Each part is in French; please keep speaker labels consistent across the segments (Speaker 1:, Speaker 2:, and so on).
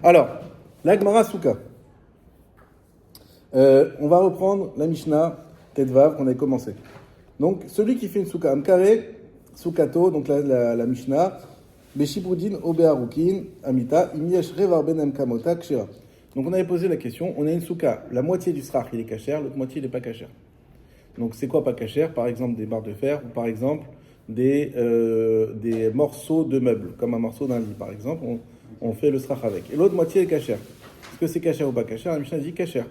Speaker 1: Alors, la Gemara Souka. On va reprendre la Mishnah Tetvav qu'on avait commencé. Donc, celui qui fait une Souka Amkare, Soukato, donc la Mishnah, Beshiboudin Obearukin, Amita, Imiesh Revarben Amkamota, Kshira. Donc, on avait posé la question, on a une Souka, la moitié du srach il est cachère, l'autre moitié il n'est pas cachère. Donc, c'est quoi pas cachère? Par exemple, des barres de fer, ou par exemple, des morceaux de meubles, comme un morceau d'un lit, par exemple, on fait le srach avec. Et l'autre moitié est cachère. Est-ce que c'est cachère ou pas cachère? La Mishnah dit cachère.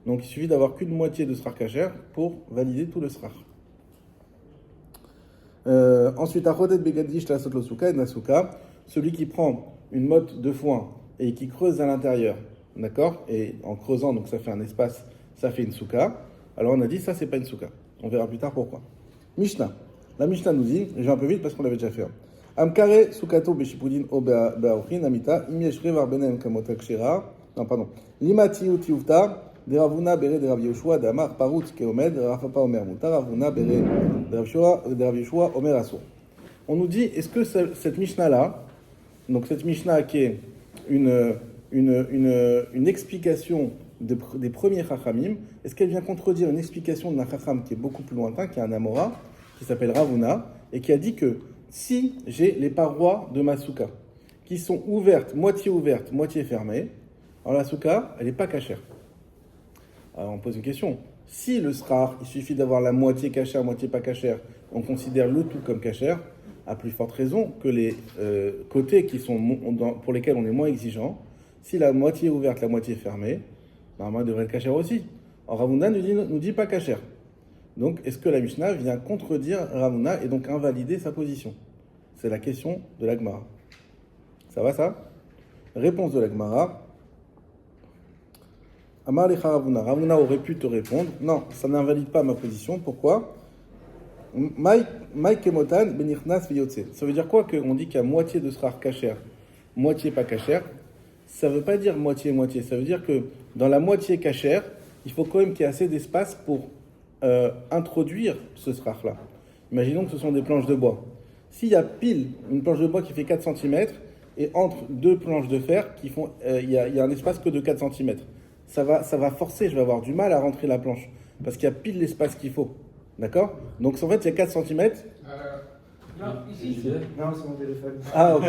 Speaker 1: Donc, il suffit d'avoir qu'une moitié de srach cachère pour valider tout le srach. Ensuite, Achodet Begadish la Sotlo Souka et Nasuka, celui qui prend une motte de foin et qui creuse à l'intérieur, d'accord? Et en creusant, donc ça fait un espace, ça fait une souka. Alors on a dit, ça c'est pas une souka. On verra plus tard pourquoi. Mishnah. La Mishnah nous dit, je vais un peu vite parce qu'on l'avait déjà fait. Amkare Soukato Beshipudin O Beaochin Amita, Imieshre Varbenem Kamota Kshira. Non, pardon. Limati Utiufta. De Ravuna Bere de Rav Yoshua d'Amar Parut Keomed, Rafapa Omer Mutar, Ravuna Bere de Rav Yoshua Omer Asur. On nous dit, est-ce que cette Mishnah-là, donc cette Mishnah qui est une explication des premiers Chachamim, est-ce qu'elle vient contredire une explication d'un Chacham qui est beaucoup plus lointain, qui est un Amora, qui s'appelle Ravuna, et qui a dit que si j'ai les parois de ma souka qui sont ouvertes, moitié fermées, alors la souka, elle n'est pas cachère. Alors on pose une question. Si le srach, il suffit d'avoir la moitié cachère, moitié pas cachère, on considère le tout comme cachère, à plus forte raison que les côtés pour lesquels on est moins exigeant, si la moitié est ouverte, la moitié est fermée, normalement elle devrait être cachère aussi. Or Ravuna nous dit pas cachère. Donc est-ce que la Mishnah vient contredire Ravuna et donc invalider sa position? C'est la question de la Gemara. Ça va ça? Réponse de la Gemara. Amar lecha Ravuna. Ravuna aurait pu te répondre, non, ça n'invalide pas ma position. Pourquoi? Maï kemotan benichnas viyotse. Ça veut dire quoi qu'on dit qu'il y a moitié de srach cachère, moitié pas cachère? Ça veut pas dire moitié. Ça veut dire que dans la moitié cachère, il faut quand même qu'il y ait assez d'espace pour introduire ce srach-là. Imaginons que ce sont des planches de bois. S'il y a pile une planche de bois qui fait 4 cm et entre deux planches de fer qui font, il y a un espace que de 4 cm. Ça va forcer, je vais avoir du mal à rentrer la planche parce qu'il y a pile l'espace qu'il faut. D'accord? Donc en fait, il y a 4 cm.
Speaker 2: Non, ici. Non, c'est mon téléphone.
Speaker 1: Ah, ok.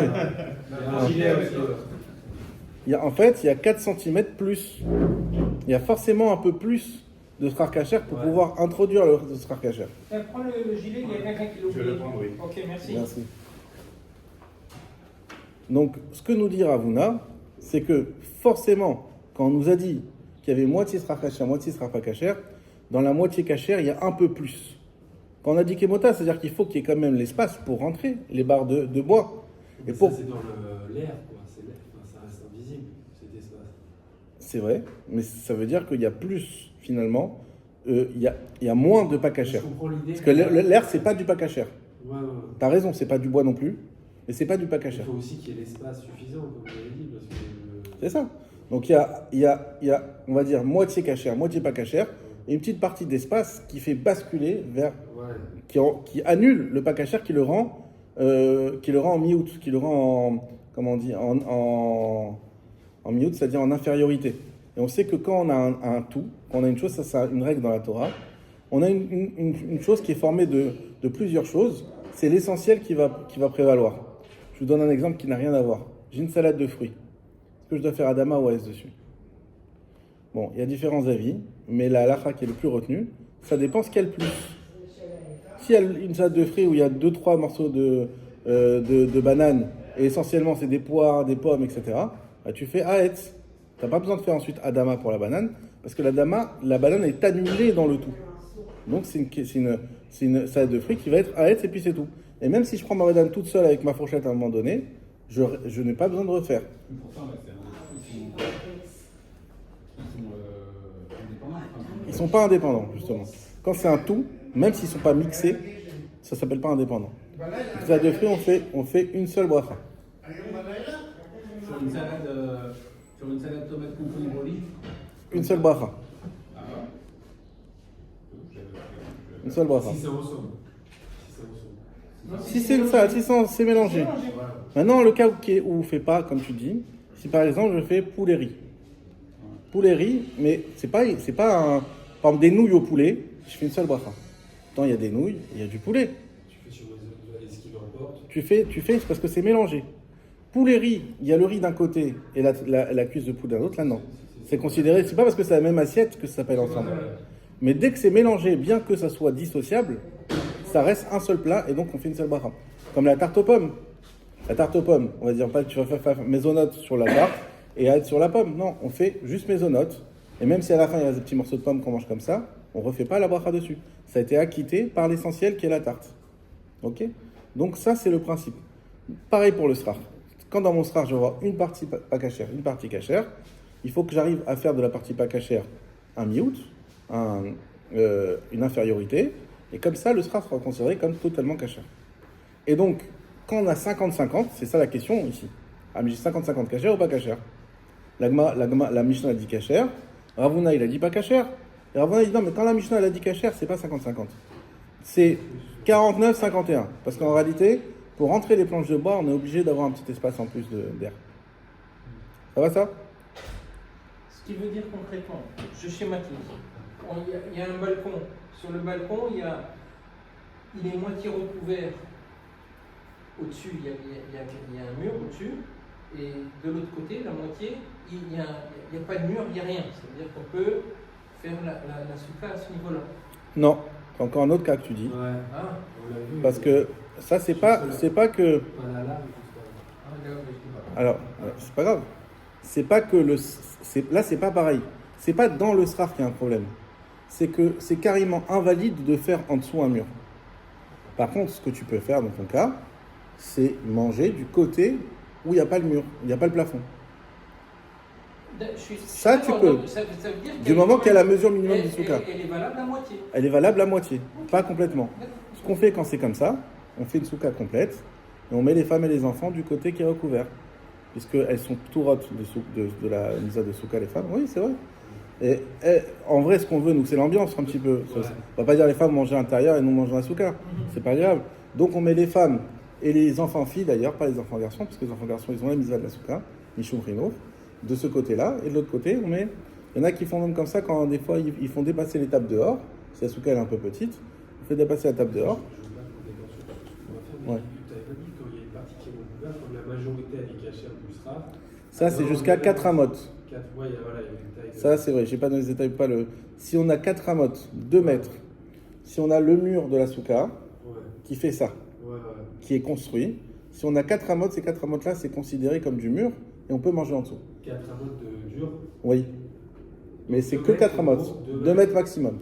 Speaker 2: Il
Speaker 1: y a 4 cm plus. Il y a forcément un peu plus de srach cachère pour pouvoir introduire le srach cachère.
Speaker 2: Prends le gilet, il y a quelqu'un qui l'oublie.
Speaker 3: Je vais le prendre, oui.
Speaker 2: Ok, merci.
Speaker 1: Donc, ce que nous dit Ravuna, c'est que forcément, quand on nous a dit qu'il y avait moitié srach cachère, moitié srach pas cachère, dans la moitié cachère, il y a un peu plus. Quand on a dit kemota, c'est-à-dire qu'il faut qu'il y ait quand même l'espace pour rentrer les barres de bois.
Speaker 4: Et ça, c'est dans l'air, quoi. C'est l'air. Enfin, ça reste invisible, cet espace.
Speaker 1: C'est vrai, mais ça veut dire qu'il y a plus, finalement. Il y a moins de pas cachère.
Speaker 4: Je comprends l'idée.
Speaker 1: Parce que l'air, c'est pas du pas cachère.
Speaker 4: Ouais.
Speaker 1: T'as raison, c'est pas du bois non plus, mais c'est pas du pas
Speaker 4: Il
Speaker 1: cachère.
Speaker 4: faut aussi qu'il y ait l'espace suffisant, comme vous l'avez dit, parce que...
Speaker 1: C'est ça. Donc il y a, on va dire, moitié cachère, moitié pas cachère, et une petite partie d'espace qui fait basculer vers, qui annule le pas cachère, qui le rend en miout, qui le rend en, comment on dit, en miout, c'est-à-dire en infériorité. Et on sait que quand on a un tout, quand on a une chose, ça c'est une règle dans la Torah, on a une chose qui est formée de plusieurs choses, c'est l'essentiel qui va prévaloir. Je vous donne un exemple qui n'a rien à voir. J'ai une salade de fruits. Est-ce que je dois faire Adama ou AS dessus? Bon, il y a différents avis, mais la halakha qui est le plus retenue, ça dépend ce qu'il y a le plus. S'il y a une salade de fruits où il y a 2-3 morceaux de bananes, et essentiellement c'est des poires, des pommes, etc., bah, tu fais Aetz. Tu n'as pas besoin de faire ensuite Adama pour la banane, parce que la banane est annulée dans le tout. Donc c'est une salade de fruits qui va être Aetz et puis c'est tout. Et même si je prends ma banane toute seule avec ma fourchette à un moment donné, je n'ai pas besoin de refaire.
Speaker 3: Pourtant,
Speaker 1: Ils ne sont pas indépendants, justement. Quand c'est un tout, même s'ils ne sont pas mixés, ça ne s'appelle pas indépendant. La salade de fruits, on fait une seule bracha.
Speaker 3: sur une salade tomate concombre olive.
Speaker 1: Une seule bracha. Une seule bracha.
Speaker 4: Si ça ressemble.
Speaker 1: Si c'est une salade, si c'est mélangé. Maintenant, le cas où on ne fait pas, comme tu dis, si par exemple je fais poulet riz. Poulet riz, mais c'est pas un. Par exemple, des nouilles au poulet, je fais une seule bracha. Tant il y a des nouilles, il y a du poulet.
Speaker 4: Tu fais sur les ce qui l'emporte.
Speaker 1: Tu fais c'est parce que c'est mélangé. Poulet riz, il y a le riz d'un côté et la cuisse de poulet d'un autre, là non. C'est considéré, c'est pas parce que c'est la même assiette que ça s'appelle ensemble. Mais dès que c'est mélangé, bien que ça soit dissociable, ça reste un seul plat et donc on fait une seule bracha. Comme la tarte aux pommes. La tarte aux pommes, on va dire pas que tu vas faire maisonnote sur la tarte et aide sur la pomme. Non, on fait juste maisonnote. Et même si à la fin il y a des petits morceaux de pommes qu'on mange comme ça, on refait pas la bracha dessus. Ça a été acquitté par l'essentiel qui est la tarte. Ok? Donc ça c'est le principe. Pareil pour le srar. Quand dans mon srar je vais avoir une partie pas cachère, une partie cachère, il faut que j'arrive à faire de la partie pas cachère un miout, une infériorité, et comme ça le srar sera considéré comme totalement cachère. Et donc, quand on a 50-50, c'est ça la question ici. Ah, mais j'ai 50-50 cachère ou pas cachère? La Mishnah a dit cachère, Ravuna il a dit pas cachère, et Ravuna il dit non, mais quand la Mishnah elle a dit cachère, c'est pas 50-50. C'est 49-51. Parce qu'en réalité, pour rentrer les planches de bois, on est obligé d'avoir un petit espace en plus d'air. Ça va ça?
Speaker 2: Ce qui veut dire concrètement, je schématise. Il y a un balcon. Sur le balcon, il est moitié recouvert. Au-dessus, il y a un mur au-dessus. Et de l'autre côté, la moitié, il n'y a pas de mur, il n'y a rien. C'est-à-dire qu'on peut faire la soukha à ce niveau-là.
Speaker 1: Non, c'est encore un autre cas que tu dis.
Speaker 4: Ouais.
Speaker 2: Ah.
Speaker 4: On l'a vu.
Speaker 1: Parce que ça, c'est pas que.
Speaker 4: Pas la lame,
Speaker 1: Alors, c'est pas grave. C'est pas que là, c'est pas pareil. C'est pas dans le srar qu'il y a un problème. C'est que c'est carrément invalide de faire en dessous un mur. Par contre, ce que tu peux faire dans ton cas, c'est manger du côté où il n'y a pas le mur, où il n'y a pas le plafond. Ça, tu peux.
Speaker 2: Ça veut dire
Speaker 1: Du moment qu'il y a la mesure minimum du soukha.
Speaker 2: Elle est valable à moitié.
Speaker 1: Elle est valable à moitié, pas complètement. Ce qu'on fait quand c'est comme ça, on fait une soukha complète et on met les femmes et les enfants du côté qui est recouvert. Puisqu'elles sont tout rotes de la misa de soukha, les femmes. Oui, c'est vrai. Et en vrai, ce qu'on veut, nous, c'est l'ambiance un petit peu. On va pas dire les femmes manger à l'intérieur et nous manger à la soukha. C'est pas grave. Donc on met les femmes et les enfants filles d'ailleurs, pas les enfants garçons, parce que les enfants garçons, ils ont la misa de la soukha, Mishum Rino, de ce côté-là. Et de l'autre côté, on met. Il y en a qui font même comme ça quand des fois ils font dépasser les tables dehors. Si la soukha elle est un peu petite, on fait dépasser la table dehors.
Speaker 4: Ouais. Tu n'avais pas dit qu'il y a une partie qui est recouverte, comme la majorité a des cachères du srar.
Speaker 1: Ça, c'est jusqu'à 4 amotes.
Speaker 4: Ouais, voilà, il y a une taille.
Speaker 1: Ça, c'est vrai, j'ai pas donné les détails, pas le. Si on a 4 amotes, 2 mètres, si on a le mur de la soukha, qui fait ça, qui est construit, si on a 4 amotes, ces 4 amotes-là, c'est considéré comme du mur et on peut manger en dessous.
Speaker 4: 4 amotes de dur.
Speaker 1: Oui. Mais c'est que 4 amotes, 2 mètres maximum.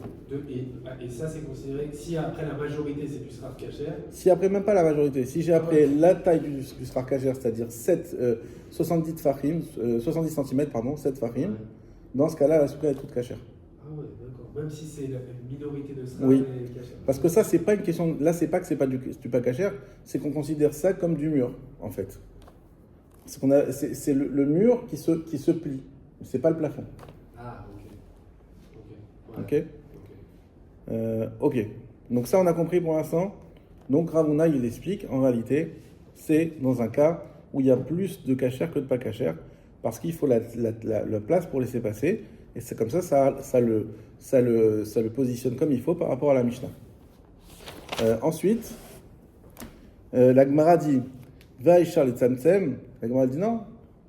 Speaker 4: Et ça, c'est considéré, si après la majorité, c'est du srar cachère.
Speaker 1: Si après, même pas la majorité, si j'ai après la taille du srar cachère, c'est-à-dire 70 tfachim, 70 cm, pardon, 7 tfachim, dans ce cas-là, la soukha est toute cachère.
Speaker 4: Ah ouais, d'accord. Même si c'est la minorité de srar
Speaker 1: Oui.
Speaker 4: et cachère.
Speaker 1: Parce que ça, c'est pas une question. Là, c'est pas que c'est pas du pas cachère, c'est qu'on considère ça comme du mur, en fait. C'est le mur qui se plie. C'est pas le plafond.
Speaker 4: Ah, ok.
Speaker 1: Ok. Ok. Donc ça, on a compris pour l'instant. Donc Ravuna, il explique, en réalité, c'est dans un cas où il y a plus de cachère que de pas cachère, parce qu'il faut la place pour laisser passer, et c'est comme ça, ça le positionne comme il faut par rapport à la Mishnah. Ensuite, la Gemara dit, va Ishar le Tzamtzem. La Gemara dit non.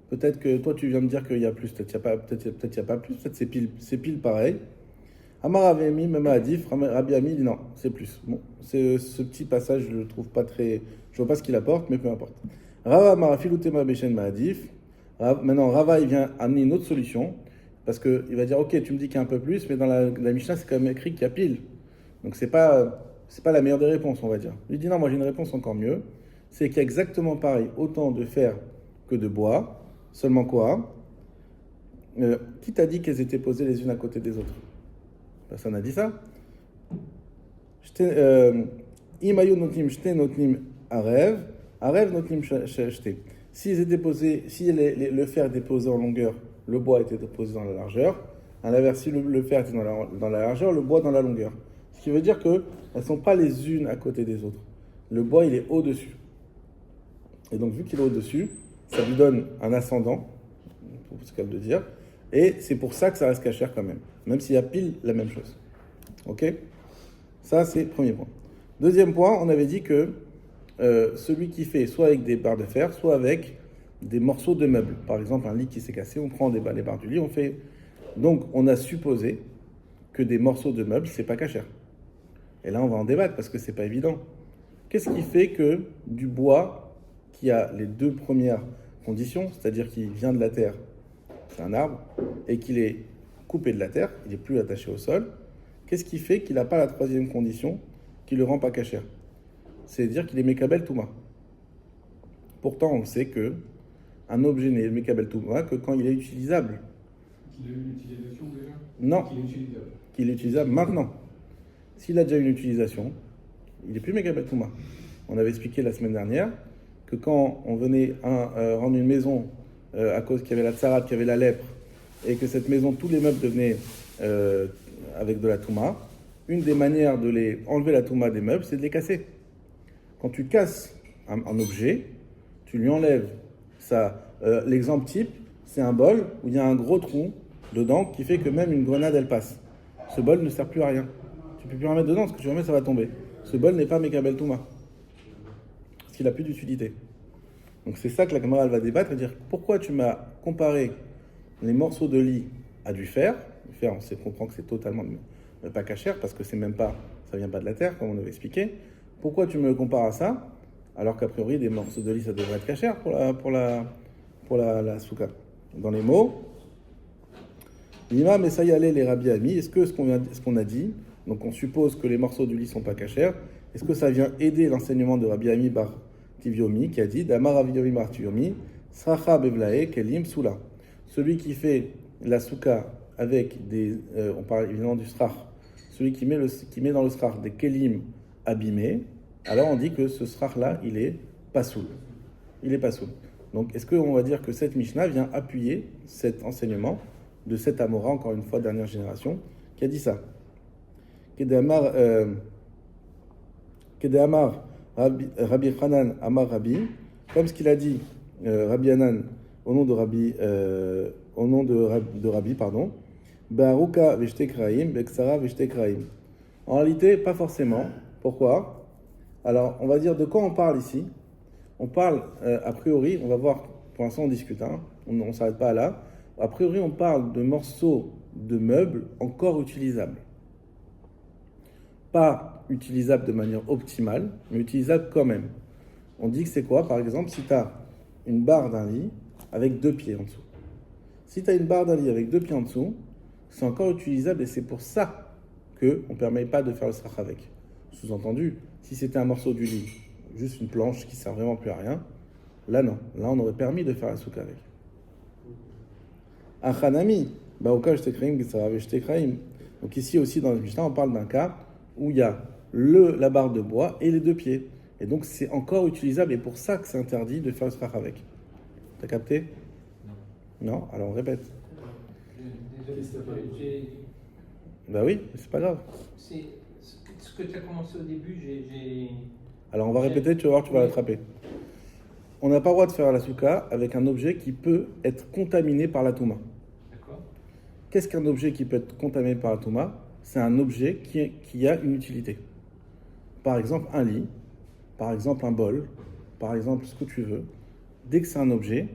Speaker 1: Peut-être que toi, tu viens me dire qu'il y a plus, peut-être il n'y a pas plus, peut-être c'est pile pareil. Amar Rabbi Ami, même Adif, Rabbi Ami dit non, c'est plus. Bon, ce petit passage, je le trouve pas très. Je vois pas ce qu'il apporte, mais peu importe. Rava Marafilutema Beshen Ma'adif. Maintenant, Rava, il vient amener une autre solution, parce qu'il va dire ok, tu me dis qu'il y a un peu plus, mais dans la Mishnah, c'est quand même écrit qu'il y a pile. Donc, c'est pas la meilleure des réponses, on va dire. Il dit non, moi j'ai une réponse encore mieux. C'est qu'il y a exactement pareil, autant de fer que de bois, seulement quoi qui t'a dit qu'elles étaient posées les unes à côté des autres? Personne n'a dit ça. Imayu notnim shte notnim arev notnim shte. S'ils étaient posés, si le fer était posé en longueur, le bois était posé dans la largeur. À l'inverse, si le fer était dans la largeur, le bois dans la longueur. Ce qui veut dire qu'elles ne sont pas les unes à côté des autres. Le bois, il est au-dessus. Et donc, vu qu'il est au-dessus, ça lui donne un ascendant, pour ce qu'elle veut dire. Et c'est pour ça que ça reste cachère quand même s'il y a pile la même chose. Ok? Ça, c'est le premier point. Deuxième point, on avait dit que celui qui fait soit avec des barres de fer, soit avec des morceaux de meubles. Par exemple, un lit qui s'est cassé, on prend les barres du lit, on fait... Donc, on a supposé que des morceaux de meubles, c'est pas cachère. Et là, on va en débattre parce que c'est pas évident. Qu'est-ce qui fait que du bois qui a les deux premières conditions, c'est-à-dire qu'il vient de la terre, c'est un arbre, et qu'il est coupé de la terre, il n'est plus attaché au sol, qu'est-ce qui fait qu'il n'a pas la troisième condition qui le rend pas cachère? C'est-à-dire qu'il est Mekabel Touma. Pourtant, on sait que un objet n'est Mekabel Touma que quand il est utilisable.
Speaker 3: Qu'il a eu une utilisation déjà?
Speaker 1: Non,
Speaker 3: Qu'il est utilisable.
Speaker 1: qu'il est utilisable maintenant. S'il a déjà une utilisation, il n'est plus Mekabel Touma. On avait expliqué la semaine dernière que quand on venait rendre une maison à cause qu'il y avait la tsarate, qu'il y avait la lèpre, et que cette maison, tous les meubles devenaient avec de la touma, une des manières de les enlever la touma des meubles, c'est de les casser. Quand tu casses un objet, tu lui enlèves ça. L'exemple type, c'est un bol où il y a un gros trou dedans qui fait que même une grenade, elle passe. Ce bol ne sert plus à rien. Tu ne peux plus en mettre dedans, parce que tu remets, ça va tomber. Ce bol n'est pas Mekabel Touma. Parce qu'il n'a plus d'utilité. Donc c'est ça que la Gemara va débattre et dire pourquoi tu m'as comparé les morceaux de lit à du fer. Le fer, on comprend que c'est totalement pas cachère parce que c'est même pas, ça vient pas de la terre, comme on avait expliqué. Pourquoi tu me le compares à ça alors qu'a priori des morceaux de lit ça devrait être cachère pour la souka. Dans les mots, l'imam et ça y allait les Rabbi Ami. Est-ce que ce qu'on a dit, donc on suppose que les morceaux du lit sont pas cachères, est-ce que ça vient aider l'enseignement de Rabbi Ami bar Tiviomi qui a dit Damar Rabbi Yomi bar Tiviomi Sracha Bevlae Kelim Soula. Celui qui fait la souka avec des, on parle évidemment du srach, celui qui met dans le srach des kelim abîmés, alors on dit que ce srach là il est pasoul. Il est pasoul. Donc est-ce qu'on va dire que cette Mishnah vient appuyer cet enseignement de cet Amora, encore une fois dernière génération, qui a dit ça? Kedamar Rabbi Hanan Amar Rabbi, comme ce qu'il a dit Rabbi Hanan au nom de Rabbi, pardon, Baruka Veshtekraim, Beksara Veshtekraim. En réalité, pas forcément. Pourquoi? Alors, on va dire de quoi on parle ici. On parle, a priori, on va voir, pour l'instant on discute, hein, on ne s'arrête pas là. A priori, on parle de morceaux de meubles encore utilisables. Pas utilisables de manière optimale, mais utilisables quand même. On dit que c'est quoi? Par exemple, si tu as une barre d'un lit avec 2 pieds en dessous. Si tu as une barre d'un lit avec 2 pieds en dessous, c'est encore utilisable et c'est pour ça qu'on ne permet pas de faire le srach avec. Sous-entendu, si c'était un morceau du lit, juste une planche qui ne sert vraiment plus à rien, là non. Là, on aurait permis de faire la souk avec. Achanami, Baoka Shtekraim, Gitsara Shtekraim. Donc ici aussi, dans le Mishnah, on parle d'un cas où il y a la barre de bois et les 2 pieds. Et donc, c'est encore utilisable et pour ça que c'est interdit de faire le srach avec. T'as capté? Non. Alors on répète.
Speaker 2: Désolé,
Speaker 1: Bah oui, mais c'est pas grave.
Speaker 2: c'est ce que tu as commencé au début, j'ai...
Speaker 1: Alors on va répéter, tu vas voir, tu vas l'attraper. On n'a pas le droit de faire la souka avec un objet qui peut être contaminé par la touma.
Speaker 2: D'accord.
Speaker 1: Qu'est-ce qu'un objet qui peut être contaminé par la touma? C'est un objet qui a une utilité. Par exemple, un lit, par exemple un bol, par exemple ce que tu veux. Dès que c'est un objet,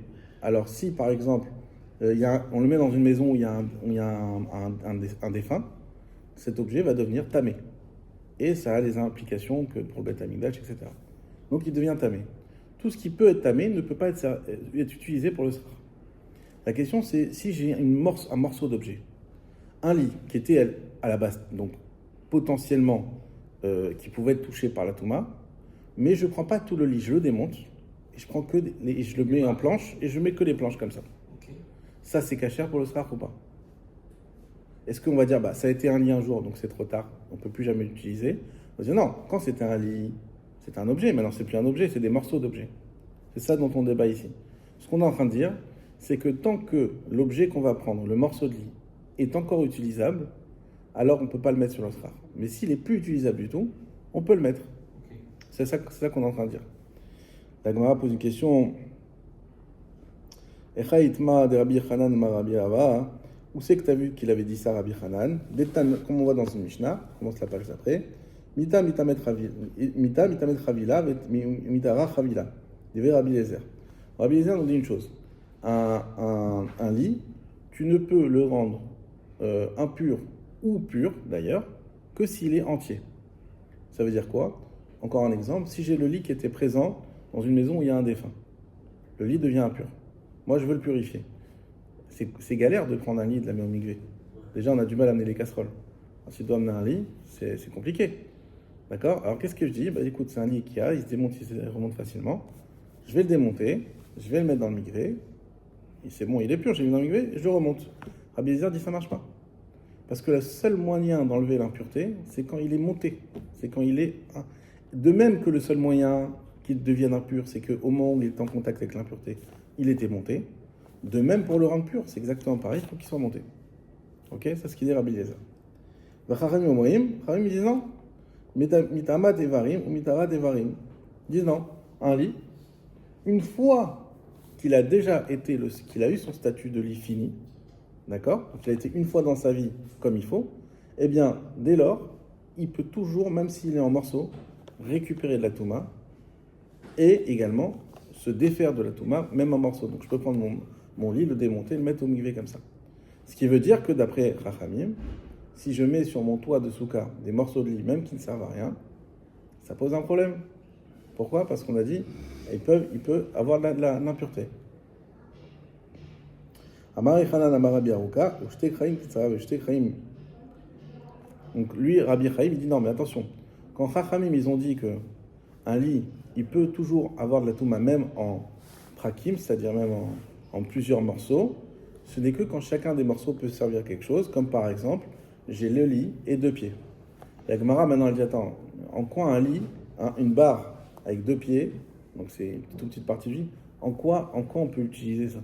Speaker 1: alors si par exemple on le met dans une maison où il y a un défunt, cet objet va devenir tamé. Et ça a des implications que pour le Beth Amikdash, etc. Donc il devient tamé. Tout ce qui peut être tamé ne peut pas être utilisé pour le srach. La question c'est si j'ai un morceau d'objet, un lit qui était à la base, donc potentiellement qui pouvait être touché par la touma, mais je ne prends pas tout le lit, je le démonte, et je prends et je le mets en planche, et je mets que les planches comme ça.
Speaker 2: Okay.
Speaker 1: Ça, c'est cachère pour le srach ou pas? Est-ce qu'on va dire, ça a été un lit un jour, donc c'est trop tard, on ne peut plus jamais l'utiliser? On va dire, non, quand c'était un lit, c'était un objet, maintenant c'est plus un objet, c'est des morceaux d'objets. C'est ça dont on débat ici. Ce qu'on est en train de dire, c'est que tant que l'objet qu'on va prendre, le morceau de lit, est encore utilisable, alors on ne peut pas le mettre sur le srach. Mais s'il n'est plus utilisable du tout, on peut le mettre.
Speaker 2: Okay.
Speaker 1: C'est ça qu'on est en train de dire. La Gemara pose une question. Echa itma de Rabbi Hanan ma Rabbi Ava. Où c'est que tu as vu qu'il avait dit ça, Rabbi Hanan? Comme on voit dans une Mishnah, on commence la page d'après. Mita mitamet chavila, mitara chavila. Il y avait Rabbi Eliezer. Rabbi Eliezer nous dit une chose. Un lit, tu ne peux le rendre impur ou pur, d'ailleurs, que s'il est entier. Ça veut dire quoi? Encore un exemple. Si j'ai le lit qui était présent dans une maison où il y a un défunt, le lit devient impur. Moi, je veux le purifier. C'est galère de prendre un lit et de la mettre au mikvé. Déjà, on a du mal à amener les casseroles. Alors, si tu dois amener un lit, c'est compliqué. D'accord? Alors, qu'est-ce que je dis? Écoute, c'est un lit qui il se démonte, il se remonte facilement. Je vais le démonter, je vais le mettre dans le mikvé. Et c'est bon, il est pur, j'ai mis dans le mikvé, et je le remonte. Rabbi Eliezer dit ça marche pas. Parce que le seul moyen d'enlever l'impureté, c'est quand il est monté. C'est quand il est... De même que le seul moyen qu'il devienne impur, c'est qu'au moment où il est en contact avec l'impureté, il était monté. De même pour le rendre pur, c'est exactement pareil, il faut qu'il soit monté. Ok, c'est ce qu'il dit Rabbi Eliezer. Chachamim dit non. Mitamat evarim ou mitarat evarim. Ils disent non. Un lit, une fois qu'il a déjà été, qu'il a eu son statut de lit fini, d'accord, donc il a été une fois dans sa vie comme il faut, eh bien, dès lors, il peut toujours, même s'il est en morceaux, récupérer de la touma et également se défaire de la touma, même en morceaux. Donc je peux prendre mon lit, le démonter, le mettre au mikvé comme ça. Ce qui veut dire que d'après Chachamim, si je mets sur mon toit de souka des morceaux de lit, même qui ne servent à rien, ça pose un problème. Pourquoi? Parce qu'on a dit, il peut avoir de l'impureté. Amar Hanan Amar Rabbi Aruka, Ushte Chaim Kitzara Ushte Chaim. Donc lui, Rabbi Chaim, il dit non, mais attention, quand Chachamim, ils ont dit que un lit, il peut toujours avoir de la touma, même en trakim, c'est-à-dire même en plusieurs morceaux, ce n'est que quand chacun des morceaux peut servir à quelque chose, comme par exemple, j'ai le lit et 2 pieds. La Gemara, maintenant, elle dit, attends, en quoi un lit, une barre avec 2 pieds, donc c'est une toute petite partie du lit, en quoi on peut utiliser ça?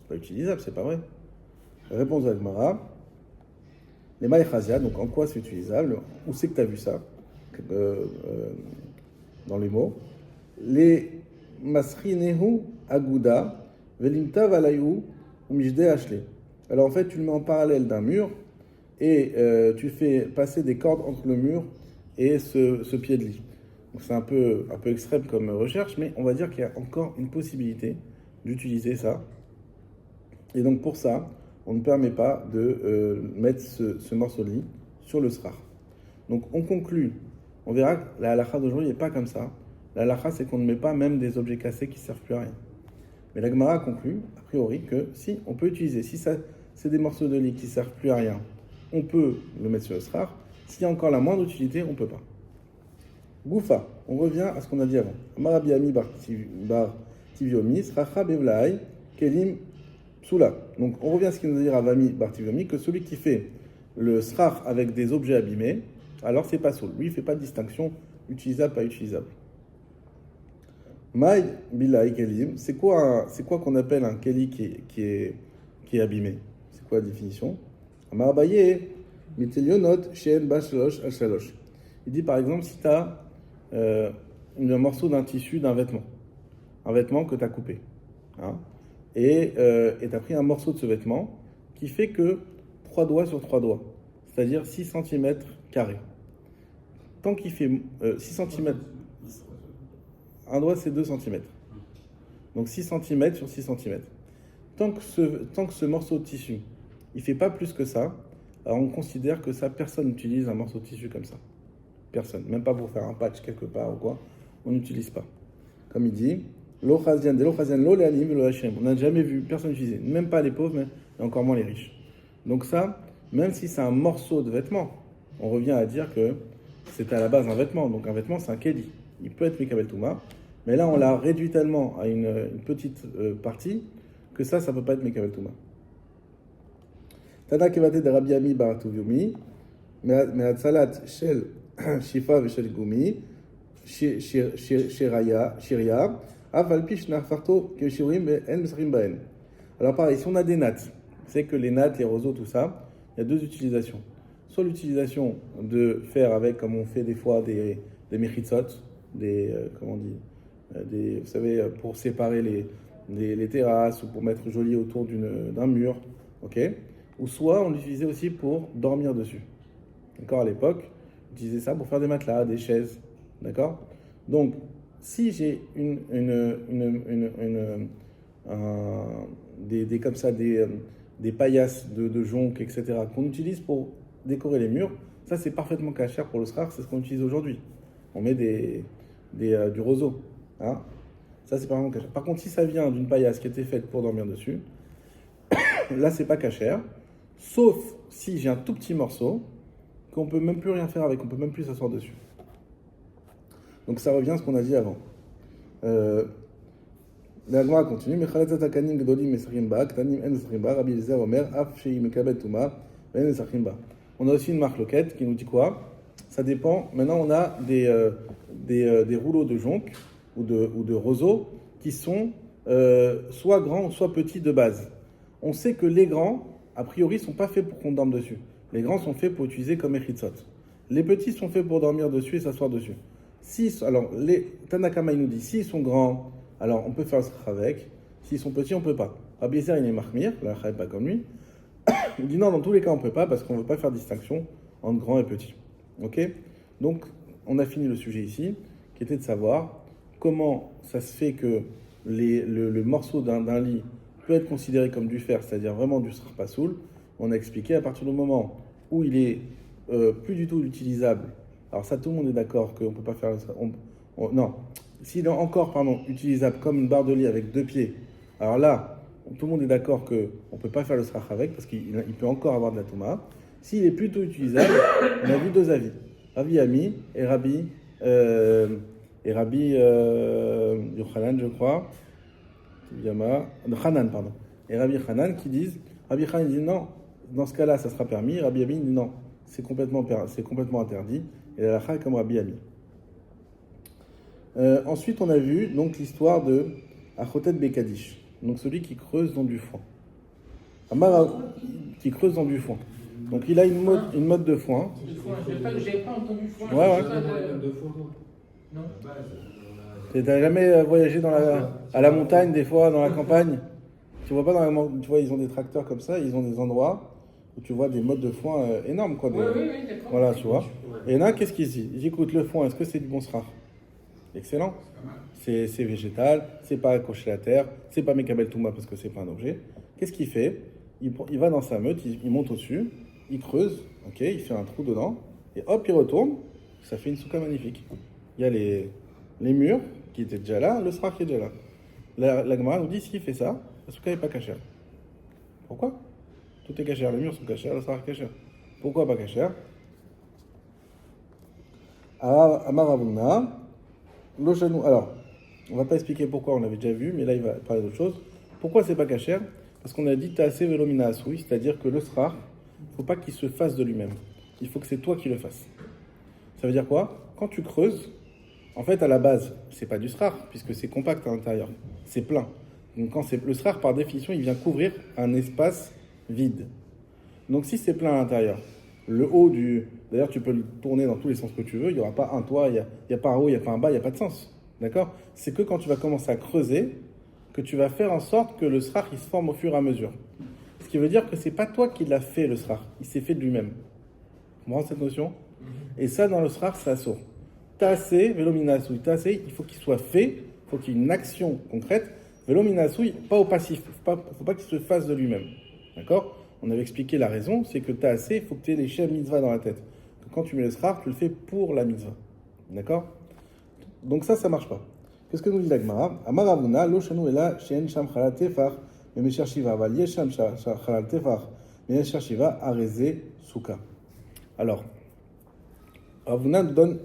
Speaker 1: C'est pas utilisable, c'est pas vrai. Réponse de la Gemara, les maïchazia, donc en quoi c'est utilisable? Où c'est que tu as vu ça? Dans les mots. Les masrinehu aguda velimta valayu umijde ashle. Alors en fait, tu le mets en parallèle d'un mur et tu fais passer des cordes entre le mur et ce pied de lit. Donc c'est un peu extrême comme recherche, mais on va dire qu'il y a encore une possibilité d'utiliser ça. Et donc pour ça, on ne permet pas de mettre ce morceau de lit sur le srar. Donc on conclut, on verra que la halakha d'aujourd'hui n'est pas comme ça. La halakha, c'est qu'on ne met pas même des objets cassés qui ne servent plus à rien. Mais la Gemara conclut, a priori, que si on peut utiliser, si c'est des morceaux de lit qui ne servent plus à rien, on peut le mettre sur le srar. S'il y a encore la moindre utilité, on ne peut pas. Goufa, on revient à ce qu'on a dit avant. Amarabiami bar tiviomi, sracha bevlaï, kelim psula. Donc on revient à ce qu'il nous a dit Ravami bar tiviomi, que celui qui fait le srar avec des objets abîmés, alors c'est pas soul. Lui, il ne fait pas de distinction utilisable, pas utilisable. Maï bilaï kelim, c'est quoi qu'on appelle un keli qui est abîmé? C'est quoi la définition? Amarabaye, mitelionot, shen bashalosh al shalosh. Il dit par exemple si tu as un morceau d'un tissu d'un vêtement que tu as coupé, hein, et tu as pris un morceau de ce vêtement qui fait que 3 doigts sur 3 doigts, c'est-à-dire 6 cm carrés. Tant qu'il fait 6 cm, un doigt c'est 2 cm. Donc 6 cm sur 6 cm. Tant que ce morceau de tissu, il ne fait pas plus que ça, alors on considère que ça, personne n'utilise un morceau de tissu comme ça. Personne. Même pas pour faire un patch quelque part ou quoi. On n'utilise pas. Comme il dit, on n'a jamais vu personne utiliser. Même pas les pauvres, mais encore moins les riches. Donc ça, même si c'est un morceau de vêtement, on revient à dire que c'est à la base un vêtement. Donc un vêtement, c'est un keli. Il peut être Mikabel Touma. Mais là, on l'a réduit tellement à une petite partie que ça ne peut pas être Mikabel Touma. Tana Kevate de Rabbi Ami Baratuviomi, Me'atzalat Shel Shifa Veshel Gumi, Shiria, Avalpish Nafarto Keshirim En Mesrim Baen. Alors pareil, si on a des nattes, c'est que les nattes, les roseaux, tout ça, il y a 2 utilisations. Soit l'utilisation de faire avec, comme on fait des fois, des mechitzot, comment on dit, vous savez, pour séparer les terrasses ou pour mettre joli autour d'un mur, ok? Ou soit on l'utilisait aussi pour dormir dessus. D'accord? À l'époque, on utilisait ça pour faire des matelas, des chaises. D'accord? Donc, si j'ai comme ça, des paillasses de joncs, etc., qu'on utilise pour décorer les murs, ça c'est parfaitement cachère pour le srar, c'est ce qu'on utilise aujourd'hui. On met du roseau. Hein? Ça c'est parfaitement cachère. Par contre, si ça vient d'une paillasse qui était faite pour dormir dessus, là c'est pas cachère, sauf si j'ai un tout petit morceau qu'on peut même plus rien faire avec, on peut même plus s'asseoir dessus. Donc ça revient à ce qu'on a dit avant. La Gemara continue. On a aussi une marque loquette qui nous dit quoi? Ça dépend. Maintenant, on a des rouleaux de jonc ou de roseaux qui sont soit grands ou soit petits de base. On sait que les grands, a priori, ne sont pas faits pour qu'on dorme dessus. Les grands sont faits pour utiliser comme echitzot. Les petits sont faits pour dormir dessus et s'asseoir dessus. Alors, les Tanakama, il nous dit, s'ils sont grands, alors on peut faire le srach avec. S'ils sont petits, on ne peut pas. Rabbi Yezer, il est mahmir, la n'est pas comme lui. Il dit non, dans tous les cas, on ne peut pas parce qu'on ne veut pas faire distinction entre grands et petits. Ok? Donc, on a fini le sujet ici, qui était de savoir comment ça se fait que le morceau d'un lit peut être considéré comme du fer, c'est-à-dire vraiment du srach pasoul. On a expliqué à partir du moment où il est plus du tout utilisable. Alors ça, tout le monde est d'accord qu'on ne peut pas faire... non, s'il est encore utilisable comme une barre de lit avec 2 pieds, alors là, tout le monde est d'accord qu'on ne peut pas faire le srach avec, parce qu'il peut encore avoir de la touma. S'il est plutôt utilisable, on a vu 2 avis. Rabbi Ami et Rabbi Yochanan, je crois. Hanan, pardon. Et Rabbi Hanan qui disent... Rabbi Hanan dit non, dans ce cas-là, ça sera permis. Rabbi Ami dit non, c'est complètement interdit. Et la halakha comme Rabbi Ami. Ensuite, on a vu donc l'histoire de Achotet Bekadish, donc celui qui creuse dans du foin. Qui creuse dans du foin. Donc il a une mode de foin.
Speaker 2: J'ai pas entendu foin.
Speaker 1: Ouais.
Speaker 2: Non.
Speaker 1: T'as jamais voyagé à la montagne, des fois, dans la campagne? Tu vois pas tu vois, ils ont des tracteurs comme ça, ils ont des endroits où tu vois des modes de foin énormes, quoi.
Speaker 2: Oui, d'accord.
Speaker 1: Voilà, tu vois. Et là, qu'est-ce qu'ils disent? Ils disent, écoute, le foin, est-ce que c'est du bon srach? Excellent. C'est végétal, c'est pas accroché à la terre, c'est pas Mekabel Touma parce que c'est pas un objet. Qu'est-ce qu'il fait? Il va dans sa meute, il monte au-dessus, il creuse, ok, il fait un trou dedans, et hop, il retourne, ça fait une souka magnifique. Il y a les murs qui étaient déjà là, le srach qui est déjà là. La Gemara nous dit, s'il fait ça, la souka n'est pas cachère. Pourquoi? Tout est cachère, les murs sont cachères, le srach est cachère. Pourquoi pas cachère? Amar Avuna. Alors, on ne va pas expliquer pourquoi, on l'avait déjà vu, mais là il va parler d'autre chose. Pourquoi c'est pas cachère? Parce qu'on a dit ta'aseh velomina asui, c'est-à-dire que le srach, il ne faut pas qu'il se fasse de lui-même. Il faut que c'est toi qui le fasses. Ça veut dire quoi? Quand tu creuses, en fait à la base, c'est pas du srach, puisque c'est compact à l'intérieur, c'est plein. Donc le srach, par définition, il vient couvrir un espace vide. Donc si c'est plein à l'intérieur, le haut d'ailleurs, tu peux le tourner dans tous les sens que tu veux, il n'y aura pas un toit, il n'y a pas un haut, il n'y a pas un bas, il n'y a pas de sens. D'accord? C'est que quand tu vas commencer à creuser, que tu vas faire en sorte que le srach, il se forme au fur et à mesure. Ce qui veut dire que ce n'est pas toi qui l'as fait, le srach. Il s'est fait de lui-même. Tu comprends cette notion? Et ça, dans le srach, c'est assourd. Ta'aseh, velominasui. Ta'aseh, il faut qu'il soit fait, il faut qu'il y ait une action concrète. Velominasui, pas au passif. Il ne faut pas qu'il se fasse de lui-même. D'accord? On avait expliqué la raison, c'est que ta'aseh, il faut que tu aies les shem mitzvah dans la tête. Que quand tu mets le srach, tu le fais pour la mitzvah. D'accord? Donc ça marche pas. Qu'est-ce que nous dit la Gemara? Amar Avuna, lo shenu ela she'en sham chalal tefach, memesher shiva, aval yesh sham chalal tefach, memesher shiva, areze souka. Alors, Avuna nous donne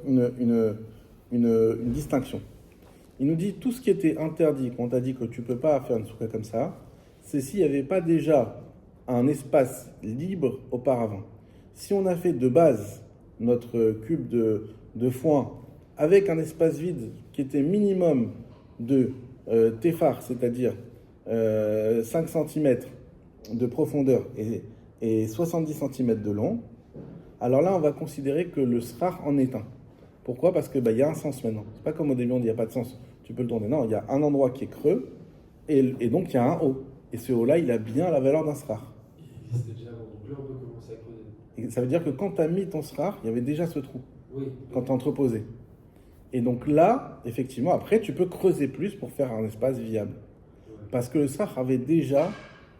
Speaker 1: une distinction. Il nous dit tout ce qui était interdit, quand on t'a dit que tu peux pas faire une souka comme ça, c'est s'il n'y avait pas déjà un espace libre auparavant. Si on a fait de base notre cube de foin avec un espace vide qui était minimum de tefar, c'est-à-dire 5 cm de profondeur et 70 cm de long, alors là, on va considérer que le srach en est un. Pourquoi? Parce que y a un sens maintenant. C'est pas comme au début, on dit il n'y a pas de sens, tu peux le tourner. Non, il y a un endroit qui est creux, Et donc, il y a un haut. Et ce haut-là, il a bien la valeur d'un srar.
Speaker 4: Il existait déjà avant, donc là on peut commencer à creuser.
Speaker 1: Et ça veut dire que quand tu as mis ton srar, il y avait déjà ce trou,
Speaker 4: Oui.
Speaker 1: quand tu as entreposé. Et donc là, effectivement, après, tu peux creuser plus pour faire un espace viable.
Speaker 4: Ouais.
Speaker 1: Parce que le srar avait déjà